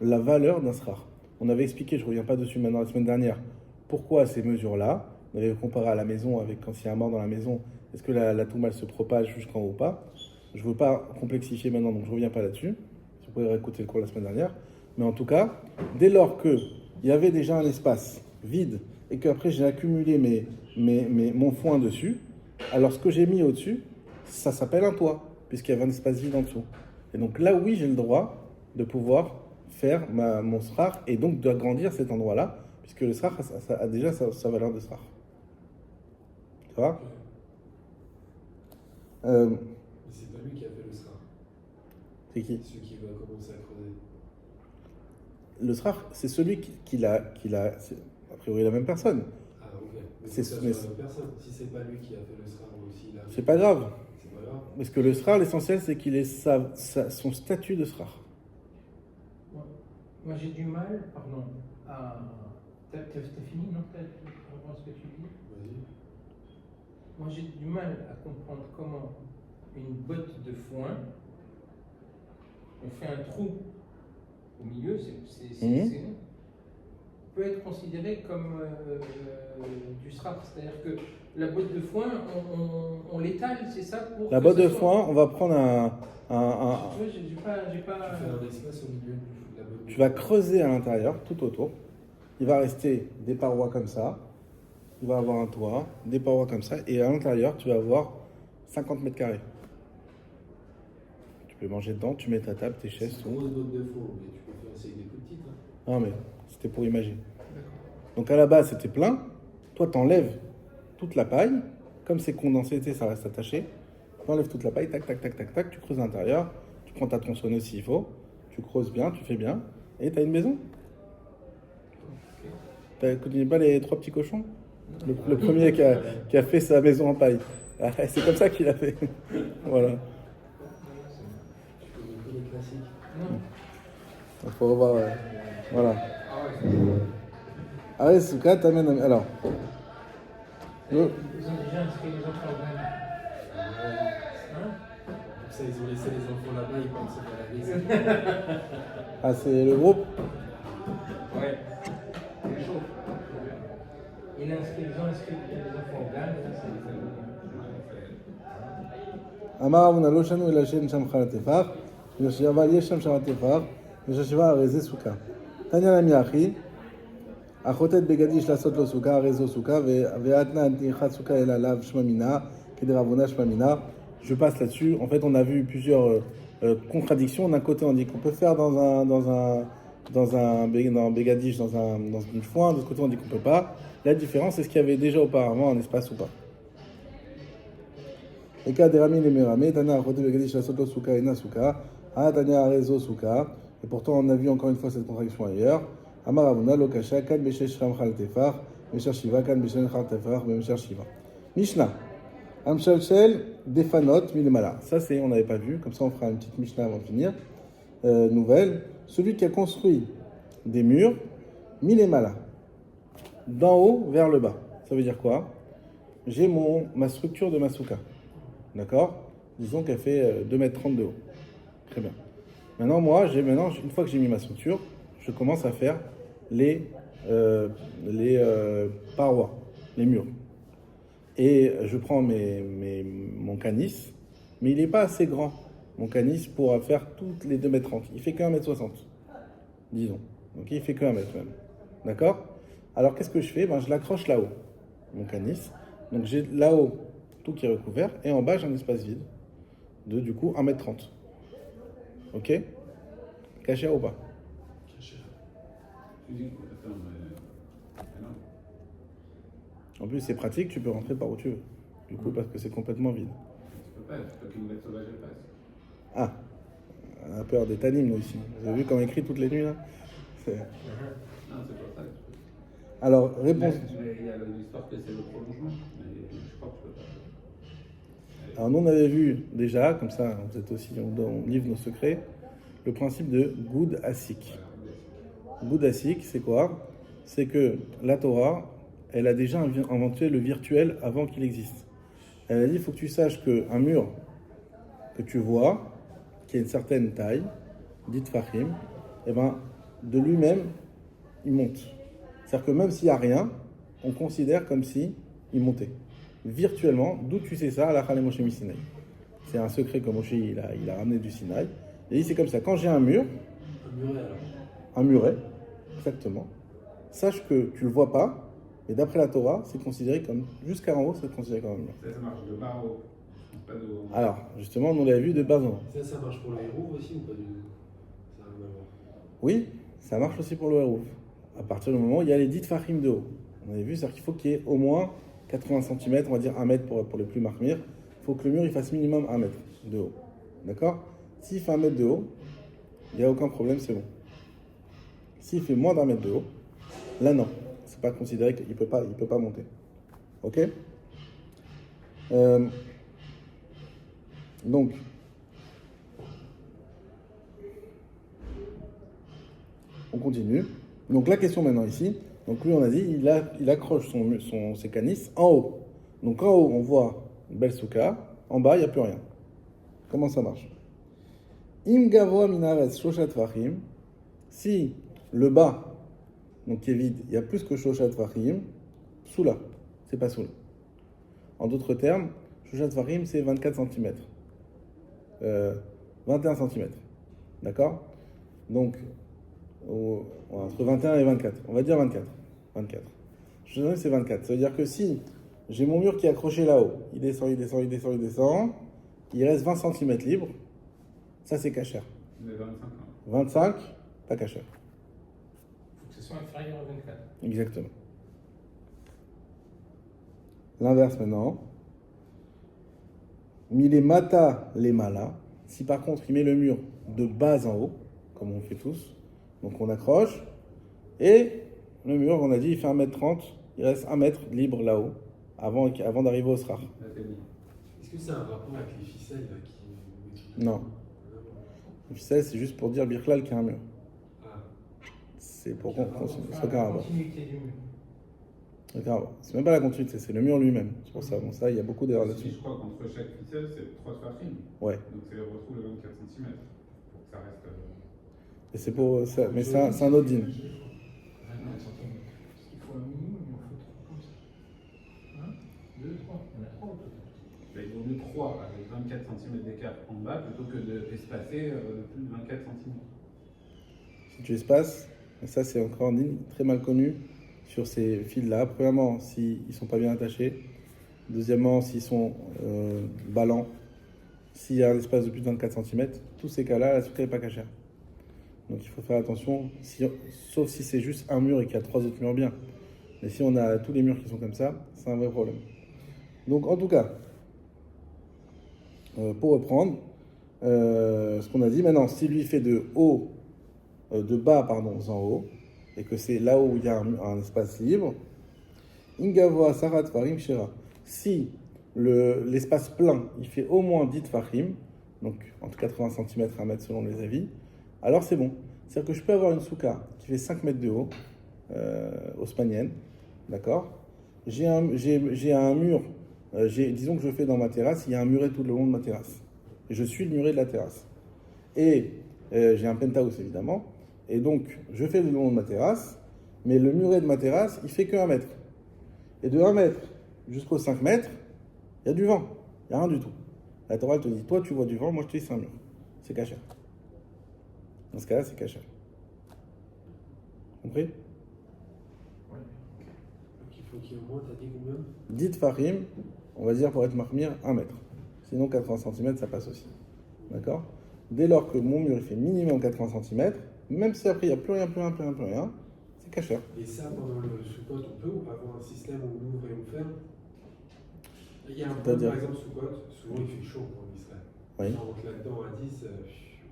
Speaker 1: la valeur d'un srar. On avait expliqué, je ne reviens pas dessus maintenant la semaine dernière, pourquoi ces mesures-là. On avait comparé à la maison, avec quand il y a un mort dans la maison, est-ce que la touma elle se propage jusqu'en haut ou pas. Je ne veux pas complexifier maintenant, donc je ne reviens pas là-dessus. Vous pouvez réécouter le cours la semaine dernière. Mais en tout cas, dès lors qu'il y avait déjà un espace vide et qu'après j'ai accumulé mon foin dessus, alors ce que j'ai mis au-dessus, ça s'appelle un toit, puisqu'il y avait un espace vide en dessous. Et donc là, oui, j'ai le droit de pouvoir faire mon srar et donc d'agrandir cet endroit-là, puisque le srar ça a déjà sa valeur de srar. Ça va
Speaker 4: Mais c'est pas lui qui a fait le srar.
Speaker 1: C'est qui?
Speaker 4: Celui qui va commencer à creuser.
Speaker 1: Le srar, c'est celui qui l'a. C'est a priori la même personne.
Speaker 4: Ah, ok. Mais
Speaker 1: C'est-
Speaker 4: c'est
Speaker 1: mais
Speaker 4: la même personne. Si c'est pas lui qui a fait le srar aussi, là.
Speaker 1: C'est pas grave.
Speaker 4: C'est pas grave.
Speaker 1: Parce que le srar, l'essentiel, c'est qu'il ait son statut de srar.
Speaker 2: Moi, j'ai du mal, pardon, à. T'as fini, non? T'as ce que tu dis?
Speaker 4: Vas-y.
Speaker 2: Moi, j'ai du mal à comprendre comment une botte de foin, on fait un trou au milieu, peut être considéré comme du srap. C'est-à-dire que la botte de foin, on l'étale, c'est ça pour.
Speaker 1: La
Speaker 2: que
Speaker 1: botte
Speaker 2: ça
Speaker 1: de
Speaker 2: soit-
Speaker 1: foin, on va prendre un.
Speaker 2: Tu vois, j'ai pas.
Speaker 4: Tu fais un espace au milieu de la botte.
Speaker 1: Tu vas creuser à l'intérieur, tout autour. Il va rester des parois comme ça. Il va avoir un toit, des parois comme ça. Et à l'intérieur, tu vas avoir 50 mètres carrés. Tu peux manger dedans, tu mets ta table, tes
Speaker 4: C'est
Speaker 1: chaises,
Speaker 4: une
Speaker 1: tout.
Speaker 4: grosse botte de faux, mais tu peux faire aussi avec des plus petites. Hein.
Speaker 1: Non, mais c'était pour imaginer. Donc à la base, c'était plein. Toi, t'enlèves toute la paille. Comme c'est condensé, ça reste attaché. Tu enlèves toute la paille, tac, tac, tac, tac, tac. Tu creuses à l'intérieur. Tu prends ta tronçonneuse s'il faut. Tu creuses bien, tu fais bien. Et tu as une maison. Tu connais pas les 3 petits cochons? Le premier qui a fait sa maison en paille. Ah, c'est comme ça qu'il a fait. Voilà.
Speaker 4: Tu connais que les classiques.
Speaker 2: Non.
Speaker 1: Il faut revoir. Voilà. Ah ouais, Souka, t'amènes. Alors.
Speaker 2: Ils ont déjà inscrit les enfants au bain. Hein?
Speaker 4: Comme ça, ils ont laissé les enfants là-bas, ils pensent à la maison.
Speaker 1: Ah, c'est le groupe?
Speaker 2: Ouais. C'est chaud. Ils ont inscrit les enfants au bain, ça c'est les amis.
Speaker 1: אמר אבונה לא שנו אלא שאין שם חל הטפח, אבל יש שם הטפח, וששיבה הרי זה סוכה. תניא למי אחי, החוטאת בגדיש לעשות לו סוכה, הרי זו סוכה, ואתנה נתיחת סוכה אלא עליו שממינה, כדרבונה שממינה. Je passe là-dessus. En fait, on a vu plusieurs contradictions. D'un côté, on dit qu'on peut faire dans un bégadish, dans une foin. De l'autre côté, on dit qu'on peut pas. La différence, c'est ce qu'il y avait déjà auparavant en espace ou pas. Et cas des ramis les méramés, Tania Roté Begadish la Soto Souka et Nasuka, Ah Tania Rezo Souka, et pourtant on a vu encore une fois cette contradiction ailleurs. Amar Avuna Lokasha, Kan Beshesh Ram Khal Tefar, Mesher Shiva, Kan Beshesh Khal Tefar, Mesher Shiva. Mishnah, Amshalshel, Defanot, Milemala. Ça c'est, on n'avait pas vu, comme ça on fera une petite Mishnah avant de finir. Nouvelle, celui qui a construit des murs, Milemala, d'en haut vers le bas. Ça veut dire quoi? J'ai ma structure de ma souka. D'accord? Disons qu'elle fait 2,30 m de haut. Très bien. Maintenant, une fois que j'ai mis ma structure, je commence à faire les parois, les murs. Et je prends mon canis, mais il n'est pas assez grand, mon canis, pour faire toutes les 2,30 m. Il fait que 1,60 m, disons. Donc il fait que 1 m même. D'accord? Alors qu'est-ce que je fais? Je l'accroche là-haut, mon canis. Donc j'ai là-haut tout qui est recouvert, et en bas j'ai un espace vide de du coup 1,30 m. Ok? Caché ou pas?
Speaker 4: Caché.
Speaker 1: En plus c'est pratique, tu peux rentrer par où tu veux. Du coup, parce que c'est complètement vide.
Speaker 3: Tu peux pas, tu peux qu'une bête sauvage elle passe.
Speaker 1: Ah, on a peur des tannimes nous ici. Vous avez vu comme on écrit toutes les nuits là?
Speaker 3: Non, c'est pour ça que tu peux.
Speaker 1: Alors, réponse.
Speaker 3: Il y a l'histoire que c'est le prolongement, mais je crois que tu peux pas.
Speaker 1: Alors nous on avait vu déjà, comme ça vous êtes aussi, on livre nos secrets. le principe de Goud Asik. Goud Asik, c'est quoi? C'est que la Torah, elle a déjà inventé le virtuel avant qu'il existe. Elle a dit, il faut que tu saches qu'un mur que tu vois, qui a une certaine taille, dite Fahim, eh ben, de lui-même, il monte. C'est-à-dire que même s'il n'y a rien, on considère comme si il montait. Virtuellement, d'où tu sais ça, Halakha le Moshe Sinaï. C'est un secret que Moshe il a ramené du Sinaï. Il dit c'est comme ça, quand j'ai un mur,
Speaker 4: Un muret alors.
Speaker 1: un muret, exactement, sache que tu ne le vois pas, et d'après la Torah, c'est considéré comme, jusqu'à en haut, c'est considéré comme un mur.
Speaker 3: Ça marche de bas en haut, pas de haut.
Speaker 1: Alors, justement, on l'avait vu de bas en haut.
Speaker 4: Ça marche pour le héros aussi ou pas du tout? Ça n'a rien à voir.
Speaker 1: Oui, ça marche aussi pour le Hérouf. À partir du moment où il y a les dites Fahim de haut. On avait vu, c'est-à-dire qu'il faut qu'il y ait au moins 80 cm, on va dire 1 mètre pour les plus marmire. Il faut que le mur il fasse minimum 1 mètre de haut. D'accord? S'il fait 1 mètre de haut, il n'y a aucun problème, c'est bon. S'il fait moins d'1 mètre de haut, là non. C'est pas considéré qu'il ne peut pas monter. Ok? Donc, on continue. Donc la question maintenant ici, donc lui on a dit, il accroche ses canisses en haut. Donc en haut on voit une belle souka, en bas il n'y a plus rien. Comment ça marche? Im gavoa minares shoshat vachim, si le bas, donc qui est vide, il y a plus que shoshat vachim, soula, c'est pas soula. En d'autres termes, shoshat vachim c'est 24 cm. 21 cm. D'accord? Donc, entre 21 et 24. On va dire 24. 24. Je te dis c'est 24. Ça veut dire que si j'ai mon mur qui est accroché là-haut, il descend, il descend, il descend, il descend, il reste 20 cm libre, ça c'est cachère.
Speaker 3: Mais 25 ans.
Speaker 1: 25, pas cachère.
Speaker 2: Il faut que ce soit inférieur à 24.
Speaker 1: Exactement. L'inverse maintenant. Mile mata les malas. Si par contre il met le mur de bas en haut, comme on fait tous, donc on accroche, et le mur, on a dit, il fait 1m30, il reste 1 mètre libre là-haut, avant d'arriver au srar.
Speaker 4: Est-ce que c'est un rapport avec les ficelles là, qui...
Speaker 1: Non. Les ficelles, c'est juste pour dire Birklal qu'il y a un mur.
Speaker 4: Ah.
Speaker 1: C'est pour
Speaker 2: Enfin,
Speaker 1: c'est
Speaker 2: la continuité du mur.
Speaker 1: C'est même pas la continuité, c'est le mur lui-même. C'est pour ça, bon, ça, il y a beaucoup d'erreurs là-dessus.
Speaker 3: Je crois qu'entre chaque ficelle, c'est 3 sfachim.
Speaker 1: Ouais.
Speaker 3: Donc c'est retrouve le 24 cm. Pour que ça reste.
Speaker 1: Et c'est pour ça, mais c'est un autre din.
Speaker 2: Parce qu'il faut un minimum, il en faut 3 comme ça. 1, 2, 3. Il y en a 3 au total.
Speaker 3: Il vaut mieux 3 avec 24 cm d'écart en bas plutôt que d'espacer plus de 24 cm.
Speaker 1: Si tu espaces, et ça c'est encore un din très mal connu sur ces fils-là. Premièrement, s'ils ne sont pas bien attachés. Deuxièmement, s'ils sont ballants. S'il y a un espace de plus de 24 cm, tous ces cas-là, la souka n'est pas cachère. Donc il faut faire attention, sauf si c'est juste un mur et qu'il y a 3 autres murs bien. Mais si on a tous les murs qui sont comme ça, c'est un vrai problème. Donc en tout cas, pour reprendre ce qu'on a dit, maintenant, si lui fait de bas en haut, et que c'est là où il y a un espace libre, Ingavoa Sarat Farim Shira. Si l'espace plein, il fait au moins 10 Fahim, donc entre 80 cm et 1 mètre selon les avis, alors c'est bon. C'est-à-dire que je peux avoir une souka qui fait 5 mètres de haut, haussmannienne, d'accord? J'ai un mur, disons que je fais dans ma terrasse, il y a un muret tout le long de ma terrasse. Et je suis le muret de la terrasse. Et j'ai un penthouse évidemment, et donc je fais le long de ma terrasse, mais le muret de ma terrasse, il fait que 1 mètre. Et de 1 mètre jusqu'aux 5 mètres, il y a du vent, il n'y a rien du tout. La Torah te dit, toi tu vois du vent, moi je te dis c'est un mur. C'est cachère. Dans ce cas-là, c'est cachère. Compris?
Speaker 2: Ouais.
Speaker 4: Donc il faut qu'il y ait au moins, t'as dit combien?
Speaker 1: Dites Fahim, on va dire pour être marmire, 1 mètre. Sinon 80 cm, ça passe aussi. D'accord? Dès lors que mon mur il fait minimum 80 cm, même si après il n'y a plus rien, c'est cachère.
Speaker 4: Et ça, pendant le Sukkot, on peut avoir un système où on ouvre et on ferme? Il y a un point, par exemple, Sukkot, souvent il fait chaud en Israël.
Speaker 1: Oui.
Speaker 4: On rentre là-dedans à 10,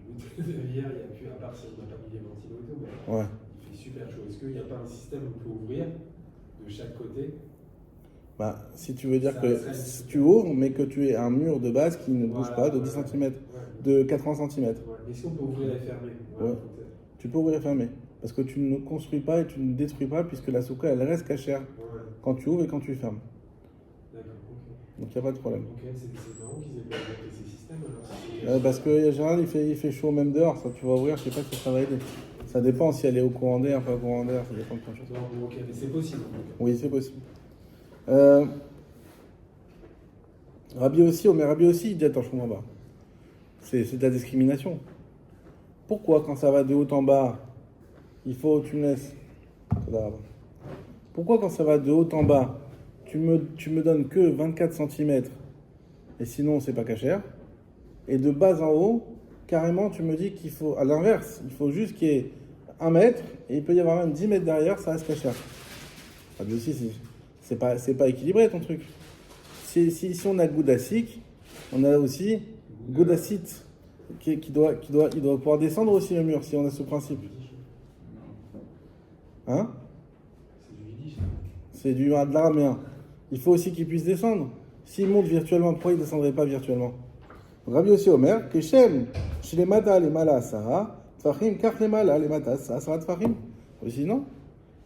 Speaker 4: au bout de hier, il n'y a plus, à part si on n'a pas mis les ventilos et tout, mais
Speaker 1: Ouais.
Speaker 4: il fait super chaud. Est-ce qu'il n'y a pas un système où on peut ouvrir de chaque côté?
Speaker 1: Bah, si tu veux dire
Speaker 4: Ça-
Speaker 1: que
Speaker 4: ça-
Speaker 1: si tu ouvres, mais que tu aies un mur de base qui ne bouge pas de 10 cm,
Speaker 4: Ouais.
Speaker 1: de 80 cm,
Speaker 4: Ouais. Mais si on peut ouvrir et fermer.
Speaker 1: Ouais. tu peux ouvrir et fermer. Parce que tu ne construis pas et tu ne détruis pas, puisque la souka, elle reste cachère
Speaker 4: Ouais.
Speaker 1: quand tu ouvres et quand tu fermes.
Speaker 4: D'accord, ok.
Speaker 1: Donc il n'y a pas de problème.
Speaker 4: Ok, c'est marrant qu'ils aient pas adapté ces systèmes alors.
Speaker 1: Parce que en général, il fait chaud même dehors. Ça, tu vas ouvrir, je sais pas si ça va aider. Ça dépend si elle est au courant d'air, pas au courant d'air, ça dépend de plein de choses.
Speaker 4: Non, ok, mais c'est possible. En tout cas.
Speaker 1: Oui, c'est possible. Rabbi aussi, il dit attends, je comprends pas. C'est de la discrimination. Pourquoi quand ça va de haut en bas, il faut tu me laisses. Pourquoi quand ça va de haut en bas, tu me donnes que 24 cm et sinon c'est pas cachère, et de bas en haut, carrément tu me dis qu'il faut, à l'inverse, il faut juste qu'il y ait 1 mètre et il peut y avoir même 10 mètres derrière, ça reste cachère. Rabbi aussi, c'est pas équilibré ton truc. Si on a Goudassik, on a aussi Goudassit il doit pouvoir descendre aussi le mur si on a ce principe. Hein?
Speaker 4: C'est du yiddish.
Speaker 1: C'est de l'araméen. Il faut aussi qu'il puisse descendre. S'il monte virtuellement, pourquoi il ne descendrait pas virtuellement? Rabbi aussi Omer, que Shem, chez les Mata, les Mala, Sarah, Tfachim, car les Mala, les Mata, Sarah, Tfachim. Aussi, non?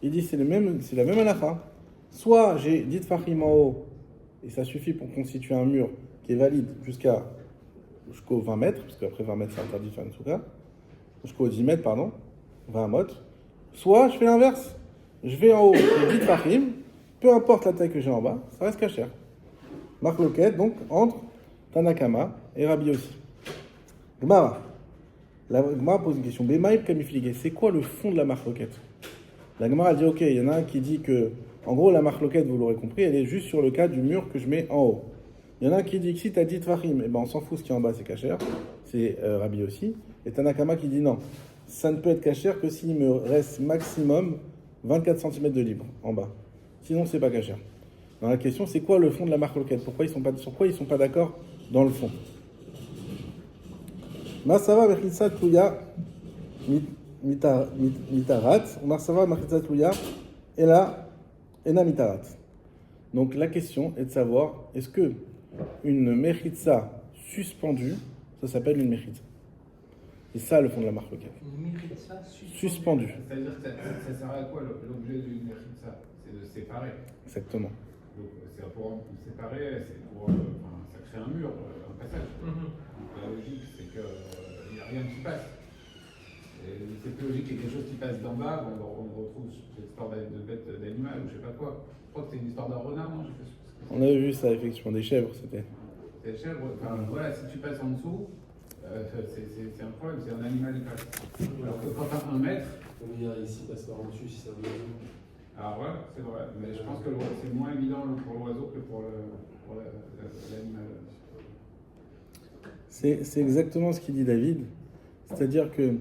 Speaker 1: Il dit c'est la même halakha. Soit j'ai 10 Tfachim en haut, et ça suffit pour constituer un mur qui est valide jusqu'aux 20 mètres, parce qu'après 20 mètres c'est interdit de faire une souka, jusqu'aux 10 mètres, pardon, 20 mot. Soit je fais l'inverse, je vais en haut, j'ai 10 Tfachim, peu importe la taille que j'ai en bas, ça reste cachère. Marc Loquet, donc, entre Tanakama et Rabbi aussi. Gemara. La Gemara pose une question. Bemaïb kamifligé, c'est quoi le fond de la marloquette? La Gemara dit ok, il y en a un qui dit que, en gros, la marloquette, vous l'aurez compris, elle est juste sur le cas du mur que je mets en haut. Il y en a un qui dit que si tu as dit Tfachim, on s'en fout, ce qui est en bas c'est cachère, c'est Rabbi aussi. Et Tanakama qui dit non, ça ne peut être cachère que s'il me reste maximum 24 cm de libre en bas. Sinon, c'est pas cachère. Dans la question, c'est quoi le fond de la marloquette? Sur quoi ils sont pas d'accord dans le fond? Masava mechitsa tluya mitarat, Masava mechitsa tluya ena mitarat. Donc la question est de savoir, est-ce que une mechitsa suspendue, ça s'appelle une mechitsa? C'est ça le fond de la marloquette.
Speaker 2: Une mechitsa
Speaker 1: Suspendue.
Speaker 3: C'est-à-dire que ça sert à quoi l'objet d'une mechitsa? C'est de séparer.
Speaker 1: Exactement.
Speaker 3: Donc c'est pour séparer, ça crée un mur, un passage. Donc, la logique, c'est qu'il n'y a rien qui passe. Et c'est plus logique qu'il y ait quelque chose qui passe d'en bas, on retrouve cette histoire de bête d'animal ou je sais pas quoi. Je crois que c'est une histoire d'un renard, non?
Speaker 1: On avait vu ça, effectivement, des chèvres, c'était.
Speaker 3: Des chèvres, voilà, si tu passes en dessous, c'est un problème, c'est un animal qui passe. Alors que quand tu as 1 mètre.
Speaker 4: On va dire ici, passe par en dessus si c'est un oiseau.
Speaker 3: Alors voilà, c'est vrai, mais je pense que c'est moins évident pour l'oiseau que pour l'animal.
Speaker 1: C'est exactement ce qu'il dit David. C'est-à-dire que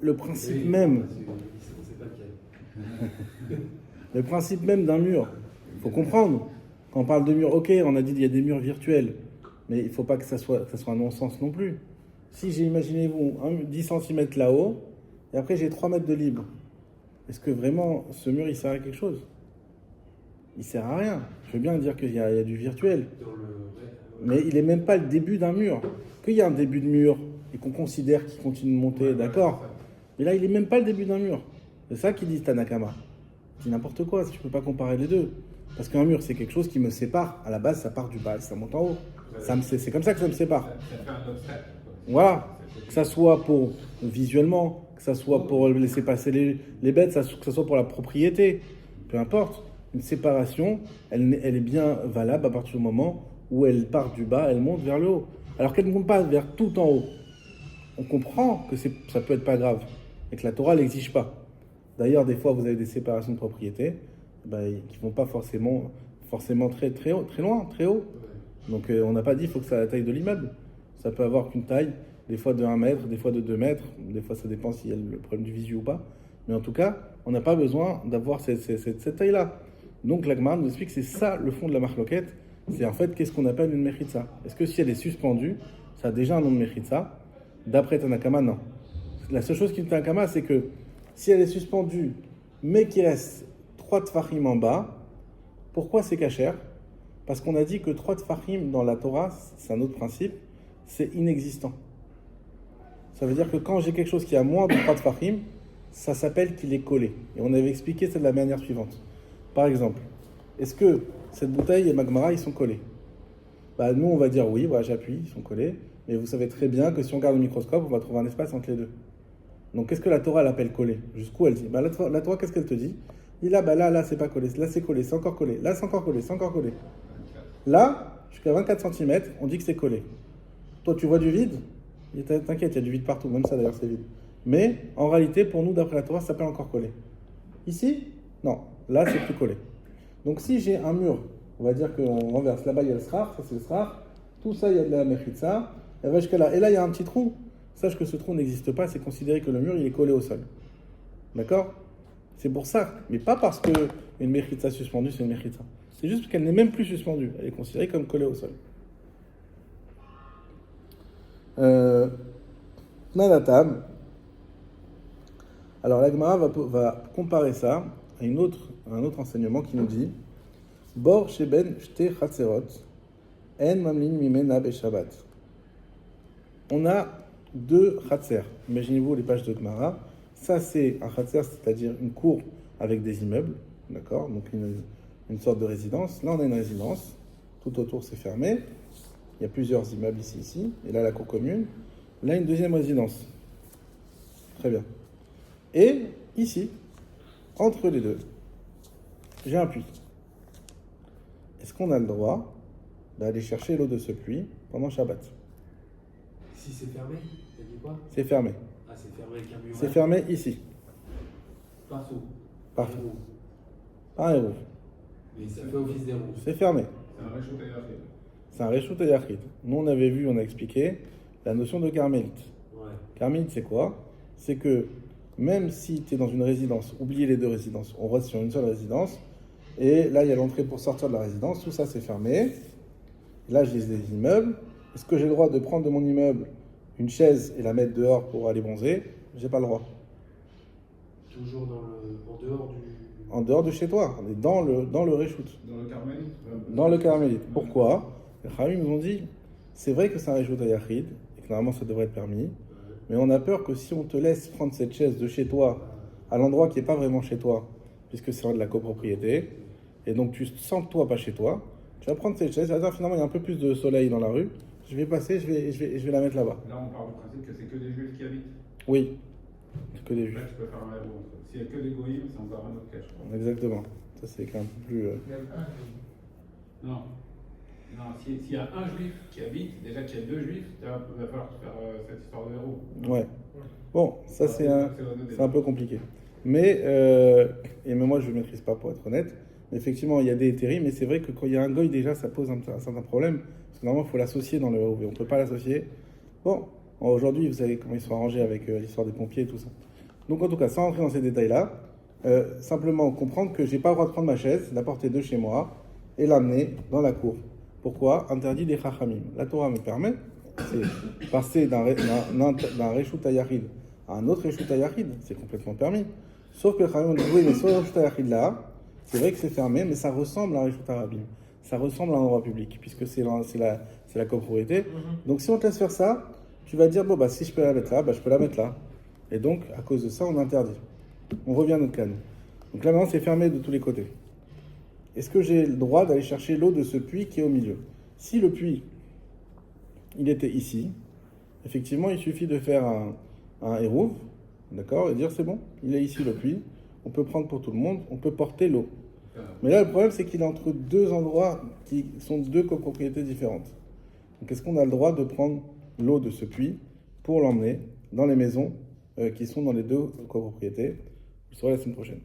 Speaker 1: le principe
Speaker 4: Oui,
Speaker 1: même,
Speaker 4: c'est pas lequel.
Speaker 1: le principe même d'un mur, il faut comprendre. Quand on parle de mur, ok, on a dit qu'il y a des murs virtuels, mais il ne faut pas que ça soit un non-sens non plus. Si j'ai, imaginez-vous, 10 cm là-haut, et après j'ai 3 mètres de libre, est-ce que vraiment ce mur il sert à quelque chose? Il sert à rien. Je veux bien dire qu'il y a du virtuel, mais il n'est même pas le début d'un mur. Qu'il y a un début de mur et qu'on considère qu'il continue de monter, d'accord. Mais là, il n'est même pas le début d'un mur. C'est ça qu'il dit Tanakama. Il dit n'importe quoi, tu ne peux pas comparer les deux. Parce qu'un mur, c'est quelque chose qui me sépare. À la base, ça part du bas, ça monte en haut. C'est comme ça que ça me sépare.
Speaker 3: Ça fait un obstacle.
Speaker 1: Voilà. Que ça soit pour visuellement, que ça soit pour laisser passer les bêtes, que ça soit pour la propriété. Peu importe. Une séparation, elle est bien valable à partir du moment où elle part du bas, elle monte vers le haut. Alors qu'elle ne monte pas vers tout en haut. On comprend que ça peut être pas grave et que la Torah l'exige pas. D'ailleurs, des fois, vous avez des séparations de propriété qui vont pas forcément très, très, haut, très loin, très haut. Donc, on n'a pas dit qu'il faut que ça ait la taille de l'immeuble. Ça peut avoir qu'une taille, des fois de 1 mètre, des fois de 2 mètres. Des fois, ça dépend s'il y a le problème du visu ou pas. Mais en tout cas, on n'a pas besoin d'avoir cette taille-là. Donc, la Gemara nous explique que c'est ça le fond de la marloquette. C'est en fait, qu'est-ce qu'on appelle une mechitsa? Est-ce que si elle est suspendue, ça a déjà un nom de mechitsa? D'après Tanakama, non. La seule chose qui dit Tanakama, c'est que si elle est suspendue, mais qu'il reste 3 tfachim en bas, Pourquoi c'est cachère? Parce qu'on a dit que 3 tfachim dans la Torah, c'est un autre principe, c'est inexistant. Ça veut dire que quand j'ai quelque chose qui a moins de 3 tfachim, ça s'appelle qu'il est collé. Et on avait expliqué ça de la manière suivante. Par exemple, est-ce que cette bouteille et Magmara, ils sont collés? Nous, on va dire oui, voilà, j'appuie, ils sont collés. Mais vous savez très bien que si on regarde le microscope, on va trouver un espace entre les deux. Donc, qu'est-ce que la Torah l'appelle collé? Jusqu'où elle dit? La Torah, qu'est-ce qu'elle te dit? Il là, c'est pas collé. Là, c'est collé, c'est encore collé. Là, c'est encore collé, c'est encore collé. Là, jusqu'à 24 cm, on dit que c'est collé. Toi, tu vois du vide? T'inquiète, il y a du vide partout, même ça d'ailleurs, c'est vide. Mais, en réalité, pour nous, d'après la Torah, ça s'appelle encore collé. Ici? Non. Là, c'est plus collé. Donc, si j'ai un mur, on va dire qu'on renverse. Là-bas, il y a le srar, ça c'est le srar. Tout ça, il y a de la mechitza. Et va jusqu'à là. Et là, il y a un petit trou. Sache que ce trou n'existe pas, c'est considéré que le mur, il est collé au sol. D'accord? C'est pour ça. Mais pas parce qu'une mechitza suspendue, c'est une mechitza. C'est juste qu'elle n'est même plus suspendue. Elle est considérée comme collée au sol. Nadatam. Alors, la Gemara va comparer ça à un autre enseignement qui nous dit Bor sheben shte chatzerot en mamlin mimena beshabbat. On a 2 chatzer. Imaginez-vous les pages de Gemara. Ça, c'est un chatzer, c'est-à-dire une cour avec des immeubles. D'accord? Donc, une sorte de résidence. Là, on a une résidence. Tout autour, c'est fermé. Il y a plusieurs immeubles ici. Et là, la cour commune. Là, une deuxième résidence. Très bien. Et ici, entre les deux, j'ai un puits. Est-ce qu'on a le droit d'aller chercher l'eau de ce puits pendant Shabbat?
Speaker 4: Si c'est fermé, t'as dit quoi?
Speaker 1: C'est fermé.
Speaker 4: Ah, c'est fermé avec un mur.
Speaker 1: C'est fermé ici.
Speaker 4: Partout.
Speaker 1: Partout.
Speaker 4: Héros.
Speaker 1: Pas un héros.
Speaker 4: Mais ça fait office d'héros.
Speaker 1: C'est fermé.
Speaker 3: C'est un réchaud yachid.
Speaker 1: C'est un réchaud yachid. Nous, on avait vu, on a expliqué la notion de carmélite.
Speaker 4: Ouais.
Speaker 1: Carmélite, c'est quoi? C'est que même si tu es dans une résidence, oubliez les 2 résidences, on reste sur une seule résidence, et là, il y a l'entrée pour sortir de la résidence, tout ça, c'est fermé. Là, j'ai des immeubles. Est-ce que j'ai le droit de prendre de mon immeuble une chaise et la mettre dehors pour aller bronzer? J'ai pas le droit.
Speaker 4: Toujours en dehors du...
Speaker 1: En dehors de chez toi, on est dans le réchoute.
Speaker 3: Dans le carmélite.
Speaker 1: Dans le carmélite. Pourquoi? Les Khamim nous ont dit, c'est vrai que c'est un réchoute à Yachid, et que normalement ça devrait être permis, mais on a peur que si on te laisse prendre cette chaise de chez toi, à l'endroit qui n'est pas vraiment chez toi, puisque c'est de la copropriété, et donc tu sens toi pas chez toi, tu vas prendre cette chaise, tu vas dire finalement il y a un peu plus de soleil dans la rue, je vais passer, je vais la mettre là-bas.
Speaker 3: Là, on part du principe que c'est que des juifs qui habitent.
Speaker 1: Oui, c'est que des
Speaker 3: Là,
Speaker 1: juifs.
Speaker 3: tu peux faire un héros. S'il n'y a que des goïms, c'est encore un autre cas, je crois.
Speaker 1: Exactement. Ça c'est quand même plus...
Speaker 3: Non. Non, s'il y a un juif qui habite, déjà qu'il y a 2 juifs, il va falloir faire cette histoire de héros.
Speaker 1: Ouais. Bon, ça c'est un peu compliqué. Mais, et même moi je ne maîtrise pas pour être honnête, mais effectivement il y a des hétéries, mais c'est vrai que quand il y a un goy déjà ça pose un certain problème, parce que normalement il faut l'associer dans le héros, on ne peut pas l'associer. Bon, aujourd'hui vous savez comment ils sont arrangés avec l'histoire des pompiers et tout ça. Donc en tout cas, sans rentrer dans ces détails-là, simplement comprendre que j'ai pas le droit de prendre ma chaise, la porter de chez moi et l'amener dans la cour. Pourquoi? Interdit des chachamim. La Torah me permet, c'est passer d'un réchout yachid à un autre réchout yachid, c'est complètement permis. Sauf que les chachamim ont dit oui, mais ce réchout yachid là, c'est vrai que c'est fermé, mais ça ressemble à un réchout rabim. Ça ressemble à un endroit public, puisque c'est la copropriété. Donc si on te laisse faire ça, tu vas dire bon bah si je peux la mettre là, bah je peux la mettre là. Et donc à cause de ça, on interdit. On revient à notre canne. Donc là maintenant c'est fermé de tous les côtés. Est-ce que j'ai le droit d'aller chercher l'eau de ce puits qui est au milieu? Si le puits, il était ici, effectivement, il suffit de faire un hérouv, d'accord, et dire c'est bon, il est ici le puits, on peut prendre pour tout le monde, on peut porter l'eau. Mais là, le problème, c'est qu'il est entre 2 endroits qui sont 2 copropriétés différentes. Donc, est-ce qu'on a le droit de prendre l'eau de ce puits pour l'emmener dans les maisons qui sont dans les 2 copropriétés? Je saurai la semaine prochaine.